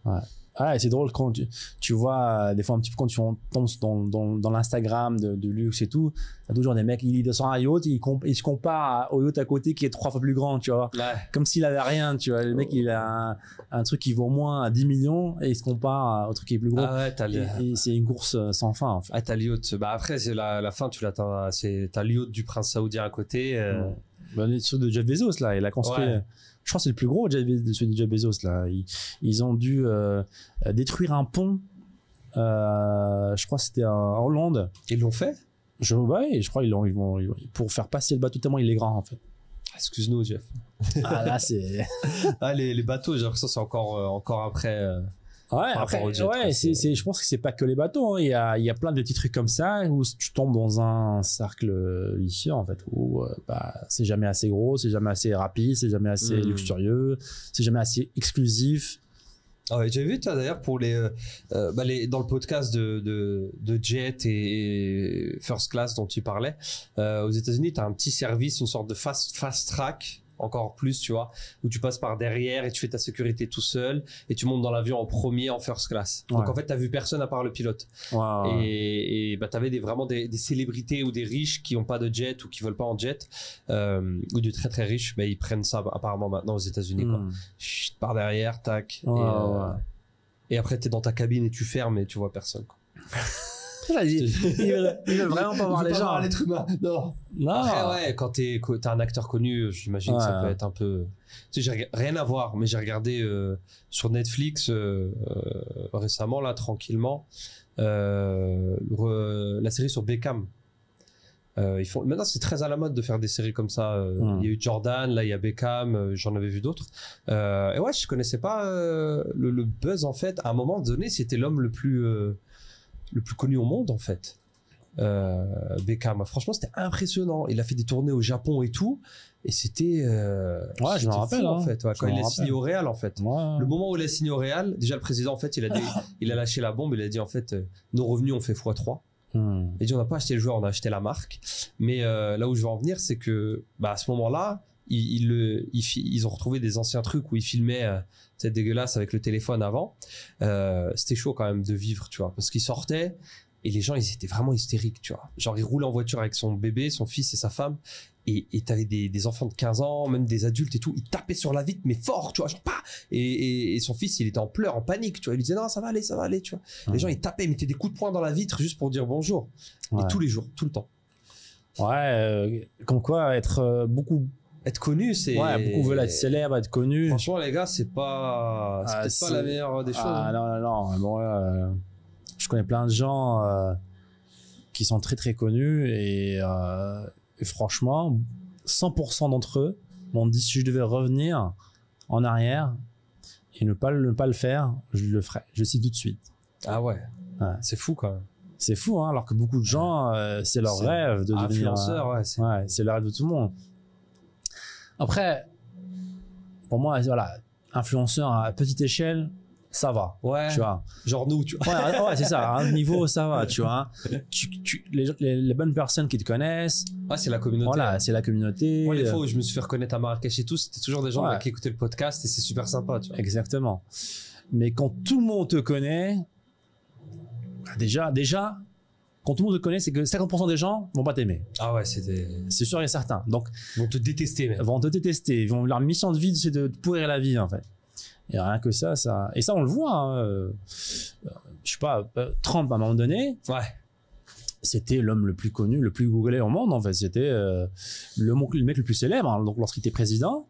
Ouais. Ah, c'est drôle quand tu vois des fois un petit peu quand tu tombes dans l'Instagram de luxe et tout, t'as toujours des mecs, ils sont un yacht, ils se comparent au yacht à côté qui est 3 fois plus grand, tu vois. Ouais. Comme s'il avait rien, tu vois. Le mec, il a un truc qui vaut moins à 10 millions et il se compare au truc qui est plus gros. Ah ouais, et c'est une course sans fin, en fait. Ah, t'as le yacht. Bah après, c'est la fin, tu l'attends. T'as le yacht du prince saoudien à côté. Bah, les trucs de Jeff Bezos, là, il a construit. Ouais. Je crois que c'est le plus gros, celui de Jeff Bezos, là. Ils ont dû détruire un pont. Je crois que c'était en Hollande. Ils l'ont fait? Je crois qu'ils vont pour faire passer le bateau tellement il est grand, en fait. Excuse-nous, Jeff. Ah, là, c'est. Les bateaux, j'ai l'impression que c'est encore après. Ouais, après, je pense que c'est pas que les bateaux, hein. Il y a plein de petits trucs comme ça où tu tombes dans un cercle vicieux, en fait, où c'est jamais assez gros, c'est jamais assez rapide, c'est jamais assez luxurieux, c'est jamais assez exclusif. Ah ouais, j'avais vu, toi, d'ailleurs, pour dans le podcast de Jet et First Class dont tu parlais, aux États-Unis, tu as un petit service, une sorte de fast track, encore plus, tu vois, où tu passes par derrière et tu fais ta sécurité tout seul et tu montes dans l'avion en premier en first class. Ouais. Donc en fait, t'as vu personne à part le pilote. Wow. Et t'avais vraiment des célébrités ou des riches qui ont pas de jet ou qui veulent pas en jet, ou des très très riches, mais ils prennent ça apparemment maintenant aux États-Unis. Quoi. Chut, par derrière, tac. Wow. Et après, t'es dans ta cabine et tu fermes et tu vois personne. Quoi. Ils veulent vraiment pas voir les gens. L'être humain. Non. Après, ouais, quand t'es un acteur connu, j'imagine que ça peut être un peu. Tu sais, j'ai rien à voir, mais j'ai regardé sur Netflix récemment, là, tranquillement, la série sur Beckham. Maintenant, c'est très à la mode de faire des séries comme ça. Il y a eu Jordan, là, il y a Beckham, j'en avais vu d'autres. Et ouais, je connaissais pas le buzz, en fait. À un moment donné, c'était l'homme le plus connu au monde, en fait. Beckham, franchement, c'était impressionnant. Il a fait des tournées au Japon et tout, et c'était je me rappelle fou, en fait, quand il a signé au Real, en fait. Le moment où il a signé au Real, déjà le président, en fait, il a lâché la bombe. Il a dit, en fait, nos revenus ont fait x3. Il dit, on n'a pas acheté le joueur, on a acheté la marque. Mais là où je veux en venir, c'est que à ce moment-là, ils ont retrouvé des anciens trucs où ils filmaient c'est dégueulasse avec le téléphone avant. C'était chaud quand même de vivre, tu vois, parce qu'ils sortaient et les gens, ils étaient vraiment hystériques, tu vois. Genre, ils roulaient en voiture avec son bébé, son fils et sa femme, et t'avais des enfants de 15 ans, même des adultes et tout, ils tapaient sur la vitre, mais fort, tu vois, genre pas. Et son fils, il était en pleurs, en panique, tu vois. Il lui disait non, ça va aller, tu vois. Les gens, ils tapaient, ils mettaient des coups de poing dans la vitre juste pour dire bonjour. Et tous les jours, tout le temps. Ouais, comme quoi être connu, c'est. Ouais, beaucoup veulent être célèbres, être connus. Franchement, les gars, c'est pas la meilleure des choses. Non. Bon, je connais plein de gens qui sont très très connus et franchement, 100% d'entre eux m'ont dit si je devais revenir en arrière et ne pas le faire, je le ferais. Je le cite tout de suite. Ah ouais. C'est fou quand même. C'est fou, hein, alors que beaucoup de gens, c'est leur rêve de devenir influenceur. C'est le rêve de tout le monde. Après, pour moi, voilà, influenceur à petite échelle, ça va. Ouais. Tu vois. Genre nous, tu vois. Ouais, c'est ça. À un niveau, ça va, tu vois. Les bonnes personnes qui te connaissent. Ouais, c'est la communauté. Voilà, c'est la communauté. Moi, les fois où je me suis fait reconnaître à Marrakech et tout, c'était toujours des gens qui écoutaient le podcast et c'est super sympa, tu vois. Exactement. Mais quand tout le monde te connaît, déjà, quand tout le monde te connaît, c'est que 50% des gens vont pas t'aimer. Ah ouais, c'est sûr et certain. Donc, ils vont te détester même. Vont te détester. Leur mission de vie, c'est de te pourrir la vie, en fait. Et rien que ça. Et ça, on le voit. Hein. Je sais pas, Trump, à un moment donné, c'était l'homme le plus connu, le plus googlé au monde, en fait. C'était le mec le plus célèbre, hein. Donc, lorsqu'il était président,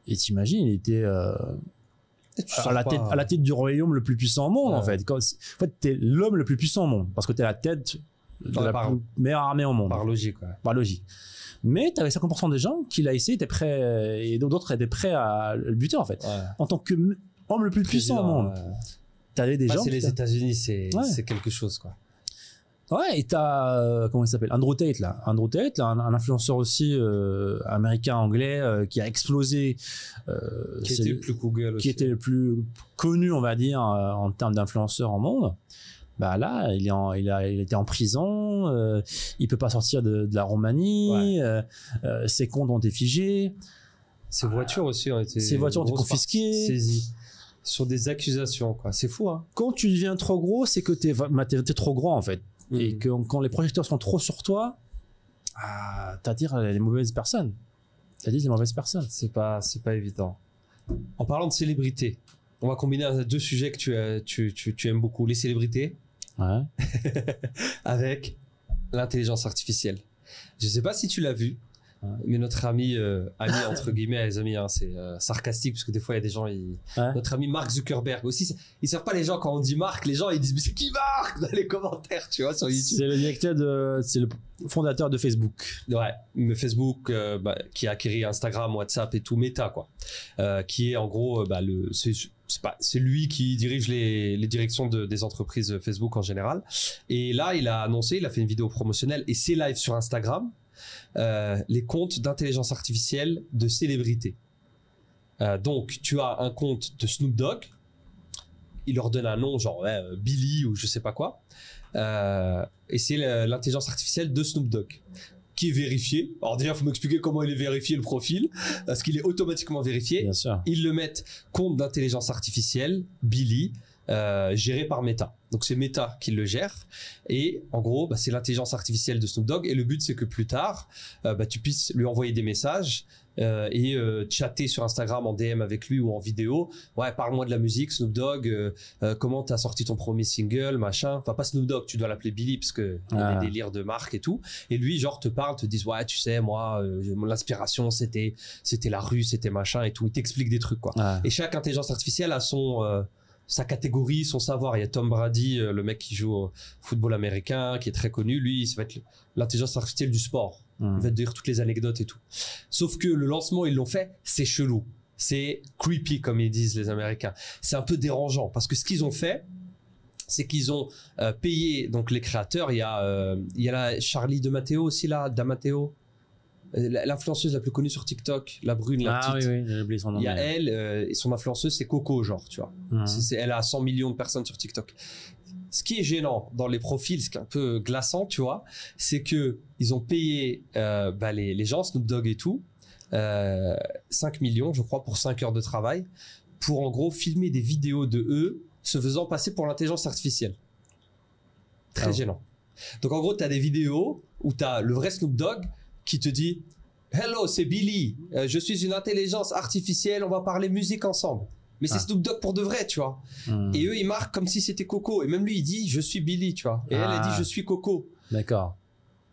et t'imagines, il était à la tête du royaume le plus puissant au monde, en fait. En fait, t'es l'homme le plus puissant au monde, parce que t'es la tête de la meilleure armée au monde. Par logique, ouais. Par logique. Mais tu avais 50% des gens qui l'a essayé, étaient prêts, et d'autres étaient prêts à le buter, en fait. Ouais. En tant que homme le plus puissant au monde. Tu avais des gens. C'est les États-Unis, c'est quelque chose, quoi. Ouais, et t'as, comment il s'appelle? Andrew Tate, là. Andrew Tate, là, un influenceur aussi américain, anglais, qui a explosé. Qui était le plus Google aussi. Qui était le plus connu, on va dire, en termes d'influenceur au monde. Bah là, il était en prison, il peut pas sortir de la Roumanie, ses comptes ont été figés. Ses voitures aussi ont été confisquées. Saisies. Sur des accusations, quoi. C'est fou, hein. Quand tu deviens trop gros, c'est que t'es trop grand, en fait. Et que quand les projecteurs sont trop sur toi, t'attires les mauvaises personnes. Les mauvaises personnes. C'est pas évident. En parlant de célébrités, on va combiner deux sujets que tu aimes beaucoup. Les célébrités. Ouais. Avec l'intelligence artificielle. Je sais pas si tu l'as vu, mais notre ami entre guillemets, les amis, hein, c'est sarcastique parce que des fois il y a des gens, notre ami Mark Zuckerberg aussi, ils savent pas les gens quand on dit Mark, les gens ils disent mais c'est qui Mark dans les commentaires, tu vois, sur YouTube. C'est le fondateur de Facebook. Ouais, mais Facebook qui a acquis Instagram, WhatsApp et tout, Meta quoi, qui est en gros c'est lui qui dirige les directions des entreprises Facebook en général. Et là, il a fait une vidéo promotionnelle et c'est live sur Instagram, les comptes d'intelligence artificielle de célébrités. Donc, tu as un compte de Snoop Dogg, il leur donne un nom genre Billy ou je sais pas quoi, et c'est l'intelligence artificielle de Snoop Dogg qui est vérifié. Alors déjà, il faut m'expliquer comment il est vérifié le profil, parce qu'il est automatiquement vérifié. Bien sûr. Ils le mettent compte d'intelligence artificielle, Billy, géré par Meta. Donc c'est Meta qui le gère. Et en gros, c'est l'intelligence artificielle de Snoop Dogg. Et le but, c'est que plus tard, tu puisses lui envoyer des messages et chatter sur Instagram en DM avec lui ou en vidéo. Ouais, parle-moi de la musique, Snoop Dogg. Comment t'as sorti ton premier single, machin. Enfin, pas Snoop Dogg, tu dois l'appeler Billy parce que il y a des délires de marque et tout. Et lui, genre, te dit, ouais, tu sais, moi, l'inspiration, c'était la rue, c'était machin et tout. Il t'explique des trucs, quoi. Et chaque intelligence artificielle a sa catégorie, son savoir. Il y a Tom Brady, le mec qui joue au football américain, qui est très connu. Lui, ça va être l'intelligence artificielle du sport. Il va te dire toutes les anecdotes et tout. Sauf que le lancement, ils l'ont fait, c'est chelou. C'est creepy, comme ils disent les Américains. C'est un peu dérangeant parce que ce qu'ils ont fait, c'est qu'ils ont payé donc les créateurs. Il y a la Charlie D'Amateo aussi là, D'Amateo. L'influenceuse la plus connue sur TikTok, la brune, la petite. Oui, j'ai oublié son nom. Il y a elle, et son influenceuse, c'est Coco, genre, tu vois. Elle a 100 millions de personnes sur TikTok. Ce qui est gênant dans les profils, ce qui est un peu glaçant, tu vois, c'est que ils ont payé les gens, Snoop Dogg et tout, 5 millions, je crois, pour 5 heures de travail, pour en gros filmer des vidéos de eux se faisant passer pour l'intelligence artificielle. Très gênant. Donc en gros, tu as des vidéos où tu as le vrai Snoop Dogg qui te dit « Hello, c'est Billy, je suis une intelligence artificielle, on va parler musique ensemble. » Mais c'est Snoop Dogg pour de vrai, tu vois. Et eux, ils marquent comme si c'était Coco. Et même lui, il dit « Je suis Billy », tu vois. Et elle dit « Je suis Coco ». D'accord.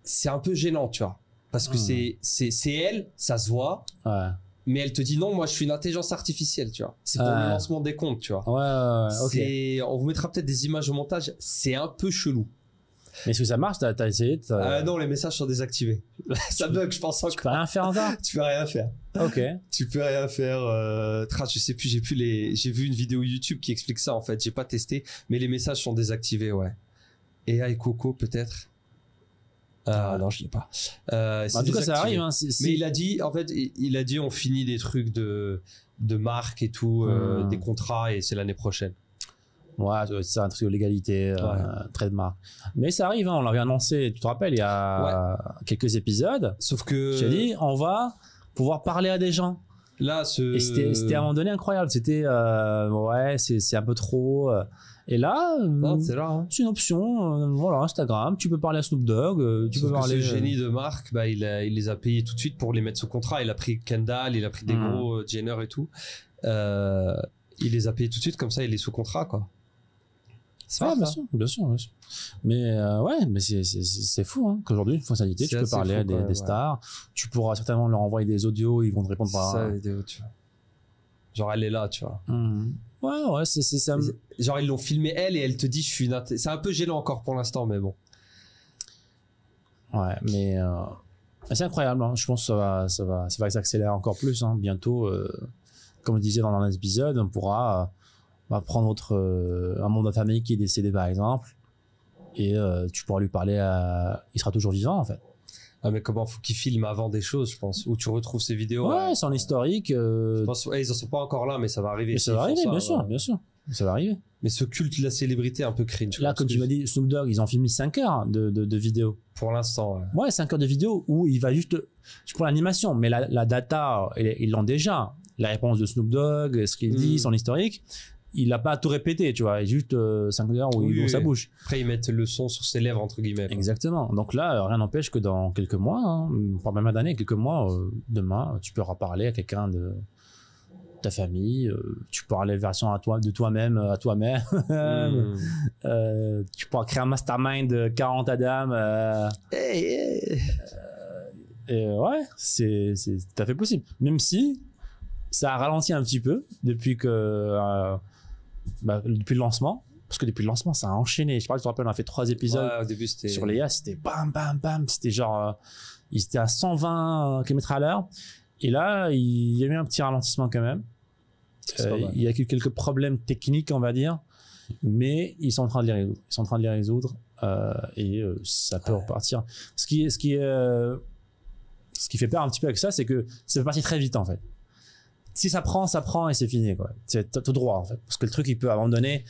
C'est un peu gênant, tu vois. Parce que c'est elle, ça se voit. Ouais. Mais elle te dit « Non, moi, je suis une intelligence artificielle », tu vois. C'est pour le lancement des comptes, tu vois. Ouais, ok. On vous mettra peut-être des images au montage. C'est un peu chelou. Mais est-ce que ça marche? T'as essayé non, les messages sont désactivés. Ça bug, je pense encore. Tu peux rien faire encore? Tu peux rien faire. Ok. Tu peux rien faire. Je sais plus, j'ai vu une vidéo YouTube qui explique ça, en fait. J'ai pas testé, mais les messages sont désactivés, ouais. AI Coco, peut-être. Non, je l'ai pas. En tout cas, ça arrive, hein. Mais il a dit, en fait, on finit des trucs de marque et tout, des contrats, et c'est l'année prochaine. Ouais, c'est un truc de légalité, trademark. Mais ça arrive, hein, on l'avait annoncé, tu te rappelles, il y a quelques épisodes. Sauf que... J'ai dit, on va pouvoir parler à des gens. Là, Et c'était à un moment donné incroyable. C'était, ouais, c'est un peu trop. Et là, c'est une option. Voilà, Instagram, tu peux parler à Snoop Dogg. Tu peux parler. Ce génie de Mark, bah, il les a payés tout de suite pour les mettre sous contrat. Il a pris Kendall, il a pris des gros Jenner et tout. Il les a payés tout de suite, comme ça, il est sous contrat, quoi. Ah, bien sûr. Mais ouais, mais c'est fou hein, qu'aujourd'hui, une fonctionnalité, tu peux parler à des stars. Tu pourras certainement leur envoyer des audios, ils vont te répondre par. Ça, vidéo, tu vois. Genre, elle est là, tu vois. Ouais, c'est ça. Genre, ils l'ont filmé elle et elle te dit, je suis une. C'est un peu gênant encore pour l'instant, mais bon. Ouais, mais c'est incroyable. Hein. Je pense que ça va s'accélérer encore plus. Hein. Bientôt, comme je disais dans un épisode, on pourra. On va prendre un membre de la famille qui est décédé par exemple et tu pourras lui parler il sera toujours vivant en fait. Ah mais comment faut qu'il filme avant des choses je pense où tu retrouves ces vidéos. Ouais, c'est en historique. Je pense, ils en sont pas encore là mais ça va arriver. Mais ça va arriver, bien sûr. Ça va arriver. Mais ce culte de la célébrité un peu cringe. Là, comme tu m'as dit, Snoop Dogg, ils ont filmé 5 heures de vidéos. Pour l'instant, ouais. Ouais, 5 heures de vidéos où il va juste. Je prends l'animation, mais la data, ils l'ont déjà. La réponse de Snoop Dogg, ce qu'il dit, son historique. Il n'a pas à tout répété, tu vois, il y a juste 5 heures où il ouvre sa bouche. Après, ils mettent le son sur ses lèvres, entre guillemets. Quoi. Exactement. Donc là, rien n'empêche que dans quelques mois, hein, pas même d'année, quelques mois, demain, tu pourras parler à quelqu'un de ta famille, tu pourras aller version de toi-même à toi-même. Tu pourras créer un mastermind de 40 Adam. Et ouais, c'est tout à fait possible. Même si ça a ralenti un petit peu depuis le lancement, parce que depuis le lancement ça a enchaîné. Je sais pas si tu te rappelles, on a fait 3 épisodes. Ouais, au début c'était sur les c'était bam bam bam, c'était genre ils étaient à 120 km/h et là il y a eu un petit ralentissement quand même. Il y a eu quelques problèmes techniques on va dire, mais ils sont en train de les résoudre. Et ça peut repartir. Ce qui fait peur un petit peu avec ça, c'est que ça peut partir très vite en fait. Si ça prend et c'est fini quoi. C'est tout droit en fait, parce que le truc il peut à un moment donné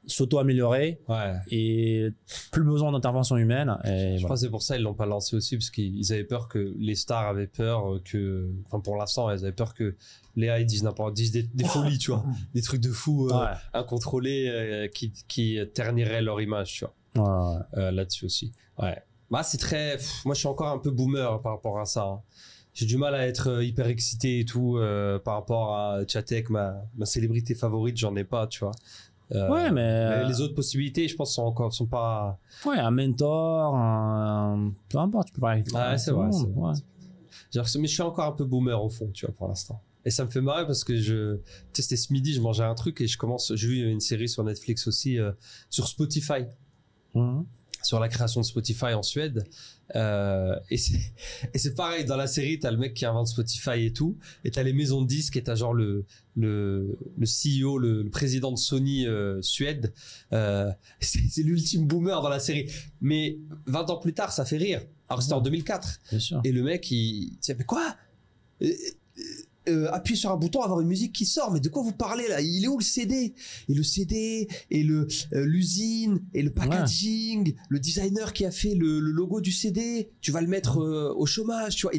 s'auto-améliorer et plus besoin d'intervention humaine. Et je crois que c'est pour ça ils l'ont pas lancé aussi, parce qu'ils avaient peur que les stars avaient peur que, enfin pour l'instant elles avaient peur que les AI disent des folies, tu vois, des trucs de fou incontrôlés qui terniraient leur image, tu vois. Là-dessus aussi. Ouais. Bah c'est très. Moi je suis encore un peu boomer par rapport à ça. Hein. J'ai du mal à être hyper excité et tout par rapport à chatter avec ma célébrité favorite, j'en ai pas, tu vois. Ouais, mais les autres possibilités, je pense, sont pas. Ouais, un mentor, peu importe, tu peux parler avec. Ouais, c'est vrai. Ouais. Mais je suis encore un peu boomer au fond, tu vois, pour l'instant. Et ça me fait marrer parce que tu sais, c'était ce midi, je mangeais un truc et j'ai vu une série sur Netflix aussi sur Spotify. Sur la création de Spotify en Suède. Et c'est pareil, dans la série, t'as le mec qui invente Spotify et tout, et t'as les maisons de disques et t'as genre le CEO, le président de Sony Suède. C'est l'ultime boomer dans la série. Mais 20 ans plus tard, ça fait rire. Alors c'était en 2004. Bien sûr. Et le mec, il dit, mais quoi appuyer sur un bouton, avoir une musique qui sort, mais de quoi vous parlez là? Il est où le CD? Et le CD, et l'usine, et le packaging, le designer qui a fait le logo du CD, tu vas le mettre au chômage, tu vois.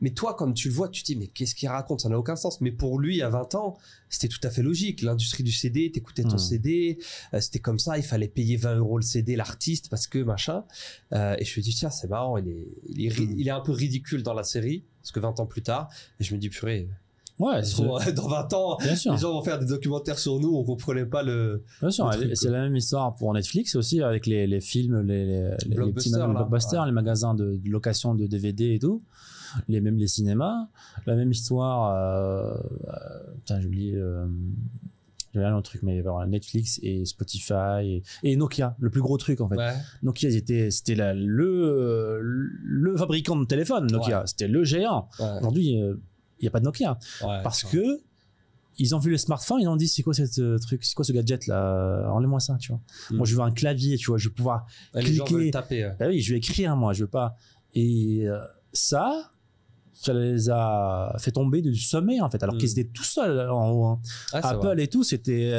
Mais toi, comme tu le vois, tu te dis, mais qu'est-ce qu'il raconte? Ça n'a aucun sens. Mais pour lui, à 20 ans, c'était tout à fait logique. L'industrie du CD, t'écoutais ton CD, c'était comme ça, il fallait payer 20 € le CD, l'artiste, parce que machin. Et je me dis, tiens, c'est marrant, il est un peu ridicule dans la série, parce que 20 ans plus tard, et je me dis, purée, ouais, dans 20 ans, les gens vont faire des documentaires sur nous, on comprenait pas le. Bien sûr, c'est la même histoire pour Netflix aussi, avec les films, les petits blockbusters, les magasins de location de DVD et tout. Même les cinémas, la même histoire. Putain, j'ai oublié un autre truc, mais voilà, Netflix et Spotify et Nokia, le plus gros truc en fait. Nokia, c'était le fabricant de téléphone. Nokia, c'était le géant. Aujourd'hui, il n'y a pas de Nokia parce que ils ont vu le smartphone, ils ont dit c'est quoi ce truc, c'est quoi ce gadget là, enlève-moi ça, tu vois. Moi, je veux un clavier, tu vois, je vais pouvoir cliquer. Les gens veulent taper. Bah oui, je vais écrire moi, je veux pas. Et ça les a fait tomber du sommet en fait, alors qu'ils étaient tout seuls en haut. Hein. Apple et tout, c'était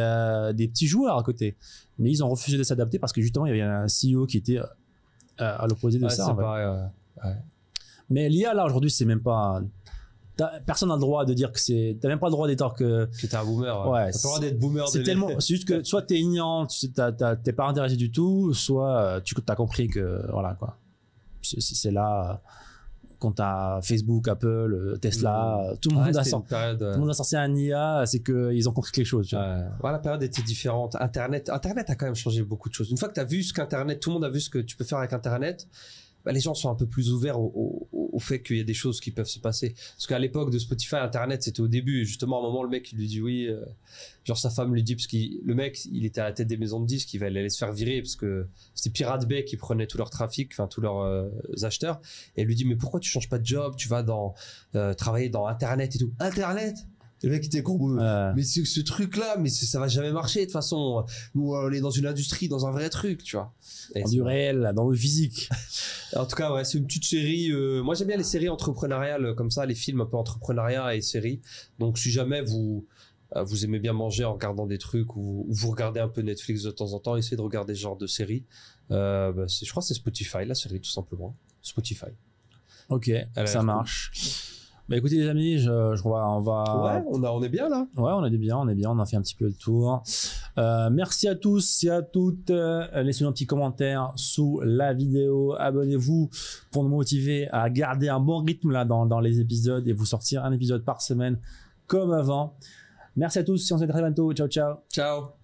des petits joueurs à côté, mais ils ont refusé de s'adapter parce que justement il y avait un CEO qui était à l'opposé de ça. C'est pareil, mais l'IA là aujourd'hui, c'est même pas. personne n'a le droit de dire que c'est. T'as même pas le droit d'être que t'es un boomer. Ouais. T'as pas le droit d'être boomer. C'est tellement. C'est juste que soit t'es ignorant, t'es pas intéressé du tout, soit tu as compris que voilà quoi. C'est là. Quand t'as Facebook, Apple, Tesla, tout le monde a sorti un IA, c'est qu'ils ont compris quelque chose. Tu vois. La période était différente. Internet a quand même changé beaucoup de choses. Une fois que t'as vu ce qu'Internet, tout le monde a vu ce que tu peux faire avec Internet, les gens sont un peu plus ouverts au fait qu'il y a des choses qui peuvent se passer. Parce qu'à l'époque de Spotify, Internet, c'était au début. Justement, à un moment, le mec, il lui dit oui. Genre, sa femme lui dit, parce que le mec, il était à la tête des maisons de disques, il allait se faire virer parce que c'était Pirate Bay qui prenait tout leur trafic, enfin, tous leurs acheteurs. Et elle lui dit, mais pourquoi tu changes pas de job? Tu vas travailler dans Internet et tout. Internet? Le mec était gros. Mais ce truc-là, mais ça va jamais marcher de toute façon. Nous, on est dans une industrie, dans un vrai truc, tu vois. Dans du réel, dans le physique. En tout cas, ouais, c'est une petite série. Moi, j'aime bien les séries entrepreneuriales comme ça, les films un peu entrepreneuriat et séries. Donc, si jamais vous aimez bien manger en regardant des trucs ou vous regardez un peu Netflix de temps en temps, essayez de regarder ce genre de série. Je crois que c'est Spotify, la série, tout simplement. Spotify. Ok, ça marche. Bah écoutez les amis, je crois on va. Ouais, on est bien là. Ouais, on est bien, on a fait un petit peu le tour. Merci à tous et à toutes. Laissez-nous un petit commentaire sous la vidéo. Abonnez-vous pour nous motiver à garder un bon rythme là dans les épisodes et vous sortir un épisode par semaine comme avant. Merci à tous et on se dit à très bientôt. Ciao, ciao. Ciao.